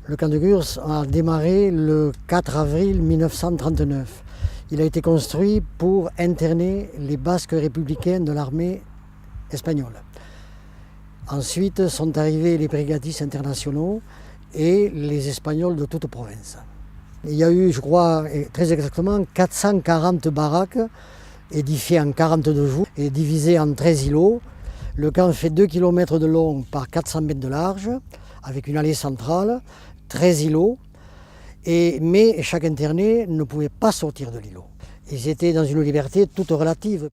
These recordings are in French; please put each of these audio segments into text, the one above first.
Le camp de Gurs a démarré le 4 avril 1939. Il a été construit pour interner les Basques républicains de l'armée espagnole. Ensuite sont arrivés les brigadistes internationaux et les Espagnols de toute province. Il y a eu, je crois, très exactement 440 baraques édifiées en 42 jours et divisées en 13 îlots. Le camp fait 2 km de long par 400 mètres de large, avec une allée centrale, 13 îlots, mais chaque interné ne pouvait pas sortir de l'îlot. Ils étaient dans une liberté toute relative.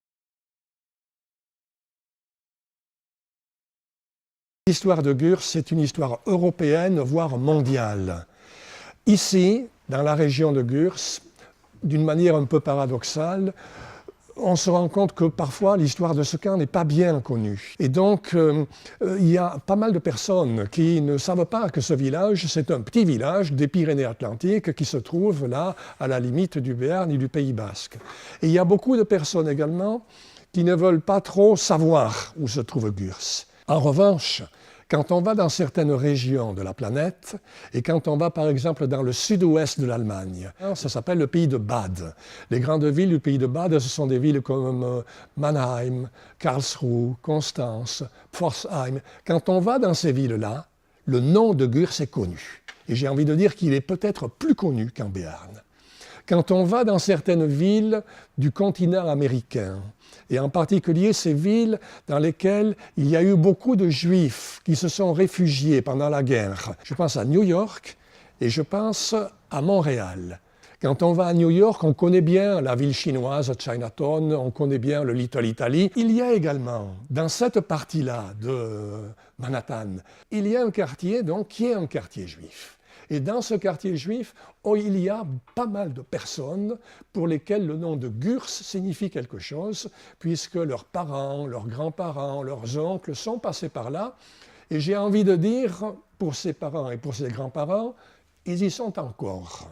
L'histoire de Gurs, c'est une histoire européenne, voire mondiale. Ici, dans la région de Gurs, d'une manière un peu paradoxale, on se rend compte que parfois l'histoire de ce camp n'est pas bien connue. Et donc, il y a pas mal de personnes qui ne savent pas que ce village, c'est un petit village des Pyrénées-Atlantiques qui se trouve là, à la limite du Béarn et du Pays Basque. Et il y a beaucoup de personnes également qui ne veulent pas trop savoir où se trouve Gurs. En revanche, quand on va dans certaines régions de la planète, et quand on va par exemple dans le sud-ouest de l'Allemagne, ça s'appelle le pays de Bade. Les grandes villes du pays de Bade, ce sont des villes comme Mannheim, Karlsruhe, Constance, Pforzheim. Quand on va dans ces villes-là, le nom de Gurs est connu. Et j'ai envie de dire qu'il est peut-être plus connu qu'en Béarn. Quand on va dans certaines villes du continent américain, et en particulier ces villes dans lesquelles il y a eu beaucoup de Juifs qui se sont réfugiés pendant la guerre. Je pense à New York et je pense à Montréal. Quand on va à New York, on connaît bien la ville chinoise, Chinatown, on connaît bien le Little Italy. Il y a également, dans cette partie-là de Manhattan, il y a un quartier donc, qui est un quartier juif. Et dans ce quartier juif, il y a pas mal de personnes pour lesquelles le nom de Gurs signifie quelque chose, puisque leurs parents, leurs grands-parents, leurs oncles sont passés par là. Et j'ai envie de dire, pour ces parents et pour ces grands-parents, ils y sont encore.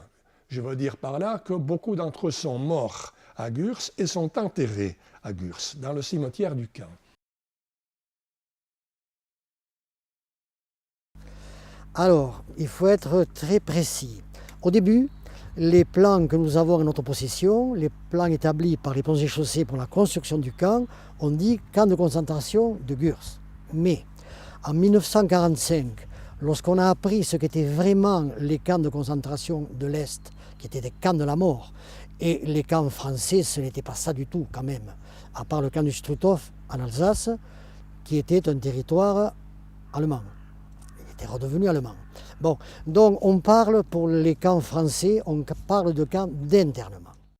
Je veux dire par là que beaucoup d'entre eux sont morts à Gurs et sont enterrés à Gurs, dans le cimetière du camp. Alors, il faut être très précis. Au début, les plans que nous avons en notre possession, les plans établis par les ponts et chaussées pour la construction du camp, on dit camp de concentration de Gurs. Mais en 1945, lorsqu'on a appris ce qu'étaient vraiment les camps de concentration de l'Est, qui étaient des camps de la mort, et les camps français, ce n'était pas ça du tout quand même, à part le camp du Struthof en Alsace, qui était un territoire allemand. Était redevenu allemand. Bon, donc on parle pour les camps français, on parle de camps d'internement.